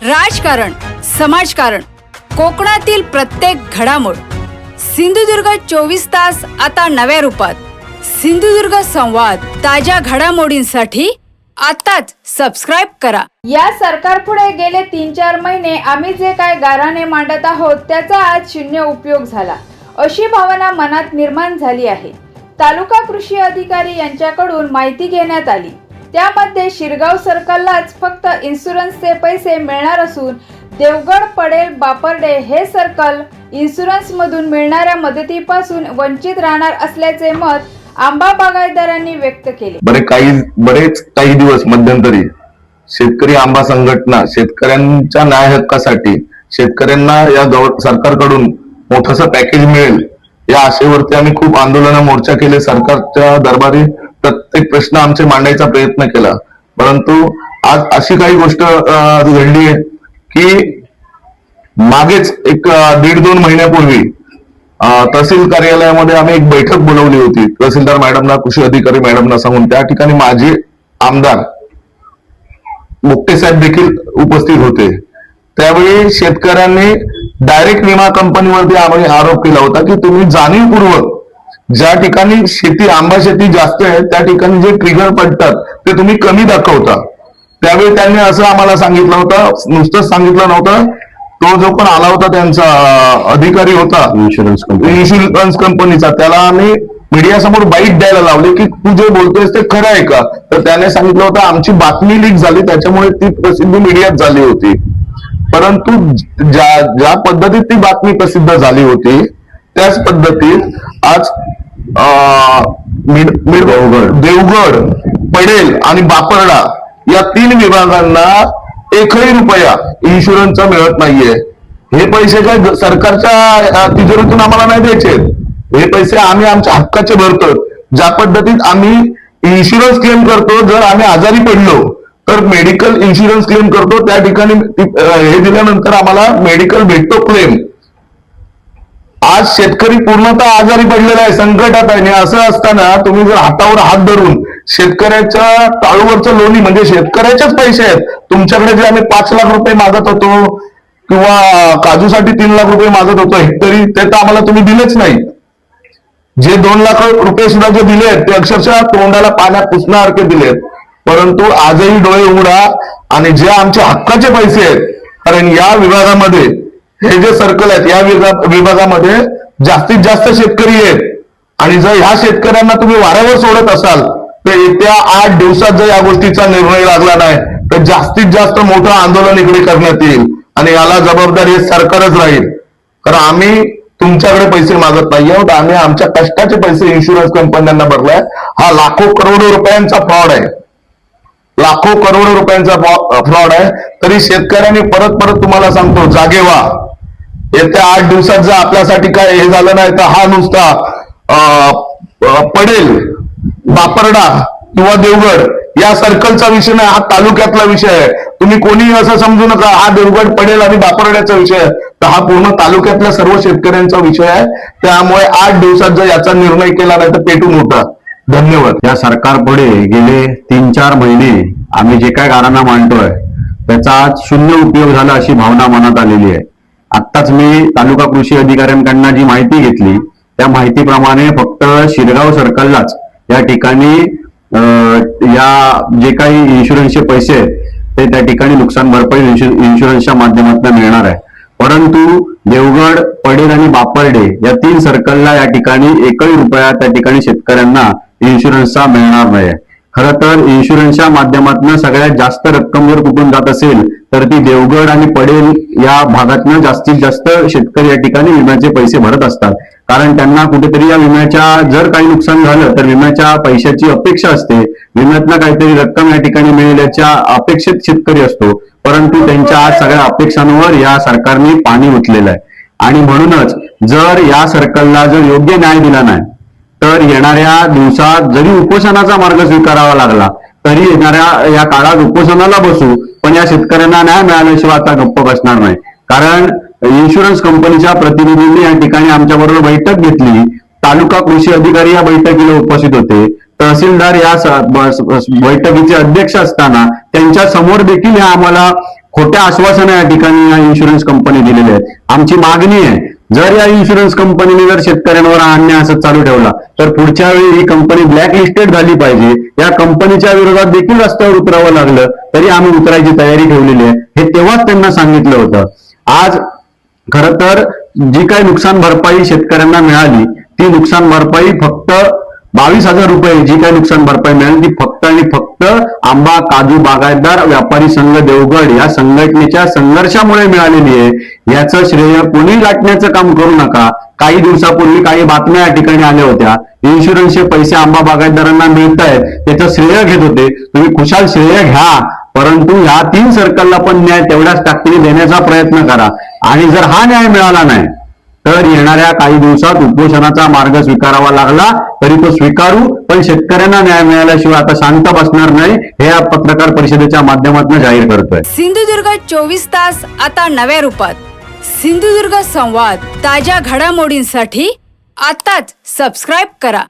राजकारण, समाजकारण, कोकणातील प्रत्येक घडामोड. सिंधुदुर्ग 24 तास आता नव्या रूपात. सिंधुदुर्ग संवाद, ताज्या घडामोडींसाठी आताच सबस्क्राइब करा. या सरकारपुढे गेले 3-4 महिने आम्ही जे काय गाऱ्हाणे मांडत आहोत त्याचा आज शून्य उपयोग झाला, अशी भावना मनात निर्माण झाली आहे. तालुका कृषी अधिकारी यांच्याकडून माहिती घेण्यात आली. त्यामध्ये शिरगाव सर्कललाच फक्त इन्शुरन्सचे पैसे मिळणार असून देवगड, पडेल, बापरडे हे सर्कल इन्शुरन्स मधून मिळणाऱ्या मदतीपासून वंचित राहणार असल्याचे मत आंबा बागायतदारांनी व्यक्त केले. बरेच काही दिवस मध्यंतरी शेतकरी आंबा संघटना शेतकऱ्यांच्या न्याय हक्कासाठी शेतकऱ्यांना या सरकारकडून मोठंसं पॅकेज मिळेल या आशेवरती आम्ही खूप आंदोलन मोर्चा केले. सरकारच्या दरबारी प्रत्येक प्रश्न आमचे मांडायचा प्रयत्न केला. परंतु आज अशी काही गोष्ट घडली आहे की मागेच एक 1.5-2 महिन्यापूर्वी तहसील कार्यालयामध्ये आम्ही एक बैठक बोलवली होती. तहसीलदार मॅडमना, कृषी अधिकारी मॅडमना सांगून त्या ठिकाणी माजी आमदार मुक्ते साहेब देखील उपस्थित होते. त्यावेळी शेतकऱ्यांनी डायरेक्ट विमा कंपनीवरती आम्ही आरोप केला होता की तुम्ही जाणीवपूर्वक ज्या ठिकाणी शेती, आंबा शेती जास्त आहे त्या ठिकाणी जे ट्रिगर पडतात ते तुम्ही कमी दाखवता. त्यावेळी त्यांनी असं आम्हाला सांगितलं होतं, नुसतंच सांगितलं नव्हतं, तो जो पण आला होता त्यांचा अधिकारी होता इन्शुरन्स कंपनीचा, त्याला आम्ही मीडिया समोर बाईट द्यायला लावली की तू जे बोलतोयस ते खरं आहे का. तर त्याने सांगितलं होतं आमची बातमी लीक झाली त्याच्यामुळे ती प्रसिद्धी मीडियात झाली होती. परंतु ज्या पद्धतीत ती बातमी प्रसिद्ध झाली होती त्याच पद्धतीत आज देवगड, पडेल आणि बापरडा या 3 विभागांना 1ही रुपया इन्शुरन्सचा मिळत नाहीये. हे पैसे काय सरकारच्या तिजोरीतून आम्हाला नाही द्यायचे. हे पैसे आम्ही आमच्या हक्काचे भरतो. ज्या पद्धतीत आम्ही इन्शुरन्स क्लेम करतो, जर आम्ही आजारी पडलो तर मेडिकल इन्शुरन्स क्लेम करतो, त्या ठिकाणी हे दिल्यानंतर आम्हाला मेडिकल भेटतो क्लेम. आज शेतकरी पूर्णतः आजारी पडलेला आहे, संकटात आहे. असं असताना तुम्ही जर हातावर हात धरून शेतकऱ्याच्या टाळूवरचं लोणी, म्हणजे शेतकऱ्याचेच पैसे आहेत तुमच्याकडे, जे आम्ही 5 लाख रुपये मागत होतो किंवा काजूसाठी 3 लाख रुपये मागत होतो हेक्टरी, ते तर आम्हाला तुम्ही दिलेच नाही. जे 2 लाख रुपये सुद्धा जे दिलेत ते अक्षरशः तोंडाला पाण्यात पुसण्यासारखे दिलेत. परंतु आजही डोळे उघडा आणि जे आमचे हक्काचे पैसे आहेत, कारण या विभागामध्ये हे जे सर्कल आहेत या विभागामध्ये जास्तीत जास्त शेतकरी आहेत आणि जर ह्या शेतकऱ्यांना तुम्ही वाऱ्यावर सोडत असाल तर येत्या 8 दिवसात जर या गोष्टीचा निर्णय लागला नाही तर जास्तीत जास्त मोठं आंदोलन इकडे करण्यात येईल आणि याला जबाबदारी हे सरकारच राहील. कारण आम्ही तुमच्याकडे पैसे मागत नाही आहोत, आम्ही आमच्या कष्टाचे पैसे इन्शुरन्स कंपन्यांना भरलाय. हा लाखो करोडो रुपयांचा फ्रॉड आहे, लाखो करोडो रुपयांचा फ्रॉड आहे. तरी शेतकऱ्यांनी परत तुम्हाला सांगतो, जागे व्हा. येत्या 8 दिवसात जर आपल्यासाठी काय हे झालं नाही तर हा नुसता पडेल, बापरडा किंवा देवगड या सर्कलचा विषय नाही, हा तालुक्यातला विषय आहे. तुम्ही कोणी असं समजू नका हा देवगड, पडेल आणि बापरड्याचा विषय आहे, तर हा पूर्ण तालुक्यातल्या सर्व शेतकऱ्यांचा विषय आहे. त्यामुळे 8 दिवसात जर याचा निर्णय केला नाही तर पेटून उठा. धन्यवाद. या सरकारपुढे गेले 3-4 महिने आम्ही जे काय गाऱ्हाणा मांडतोय त्याचा आज शून्य उपयोग झाला अशी भावना मनात आलेली आहे. आत्ताच मी तालुका कृषी अधिकाऱ्यांकडनं जी माहिती घेतली त्या माहितीप्रमाणे फक्त शिरगाव सर्कललाच या ठिकाणी या जे काही इन्शुरन्सचे पैसे आहेत ते त्या ठिकाणी नुकसान भरपाई इन्शुरन्सच्या माध्यमातून मिळणार आहे. परंतु देवगड, पडेल आणि बापरडे या 3 सर्कलला या ठिकाणी 1ही रुपया त्या ठिकाणी शेतकऱ्यांना इन्शुरन्सचा मिळणार नाही. खरं तर इन्शुरन्सच्या माध्यमातून सगळ्यात जास्त रक्कम जर कुठून जात असेल तर ती देवगड आणि पडेल या भागातनं जास्तीत जास्त शेतकरी या ठिकाणी विम्याचे पैसे भरत असतात. कारण त्यांना कुठेतरी या विम्याच्या जर काही नुकसान झालं तर विम्याच्या पैशाची अपेक्षा असते, विम्यातनं काहीतरी रक्कम या ठिकाणी मिळेल याच्या अपेक्षित शेतकरी असतो. परंतु त्यांच्या आज सगळ्या अपेक्षांवर या सरकारने पाणी ओतलेलं आहे आणि म्हणूनच जर या सर्कलला जर योग्य न्याय दिला नाही तर येणाऱ्या दिवसात जरी उपोषणाचा मार्ग स्वीकारावा लागला तरी येणाऱ्या या काळात उपोषणाला बसू, पण या शेतकऱ्यांना न्याय मिळाल्याशिवाय आता गप्प बसणार नाही. कारण इन्शुरन्स कंपनीच्या प्रतिनिधींनी या ठिकाणी आमच्या बरोबर बैठक घेतली. तालुका कृषी अधिकारी या बैठकीला उपस्थित होते. तहसीलदार या बैठकीचे अध्यक्ष असताना त्यांच्या समोर देखील आम्हाला खोट्या आश्वासनं या ठिकाणी या इन्शुरन्स कंपनी दिलेल्या आहेत. आमची मागणी आहे, जर या इन्शुरन्स कंपनीने जर शेतकऱ्यांवर हा अन्याय असं चालू ठेवला तर पुढच्या वेळी ही कंपनी ब्लॅक लिस्टेड झाली पाहिजे. या कंपनीच्या विरोधात देखील रस्त्यावर उतरावं लागलं तरी आम्ही उतरायची तयारी ठेवलेली आहे. हे तेव्हाच त्यांना सांगितलं होतं. आज खर तर जी काही नुकसान भरपाई शेतकऱ्यांना मिळाली ती नुकसान भरपाई फक्त 22,000 रुपये जी काही नुकसान भरपाई मिळाली ती फक्त आणि फक्त आंबा काजू बागायतदार व्यापारी संघ देवगड या संघटनेच्या संघर्षामुळे मिळालेली आहे. याचं श्रेय कोणी लाटण्याचं काम करू नका. काही दिवसापूर्वी काही बातम्या या ठिकाणी आल्या होत्या, इन्शुरन्सचे पैसे आंबा बागायतदारांना मिळत आहेत त्याचं श्रेय घेत होते. तुम्ही खुशाल श्रेय घ्या, परंतु ह्या 3 सर्कलला पण न्याय तेवढ्याच ताकदीने देण्याचा प्रयत्न करा. आणि जर हा न्याय मिळाला नाही तर येणाऱ्या काही दिवसात उपोषणाचा मार्ग स्वीकारावा लागला तरी तो स्वीकारू, पण शेतकऱ्यांना न्याय मिळाल्याशिवाय आता शांत बसणार नाही हे या पत्रकार परिषदेच्या माध्यमातून जाहीर करतोय. सिंधुदुर्ग 24 तास आता नव्या रूपात. सिंधुदुर्ग संवाद ताज्या घडामोडींसाठी आताच सबस्क्राईब करा.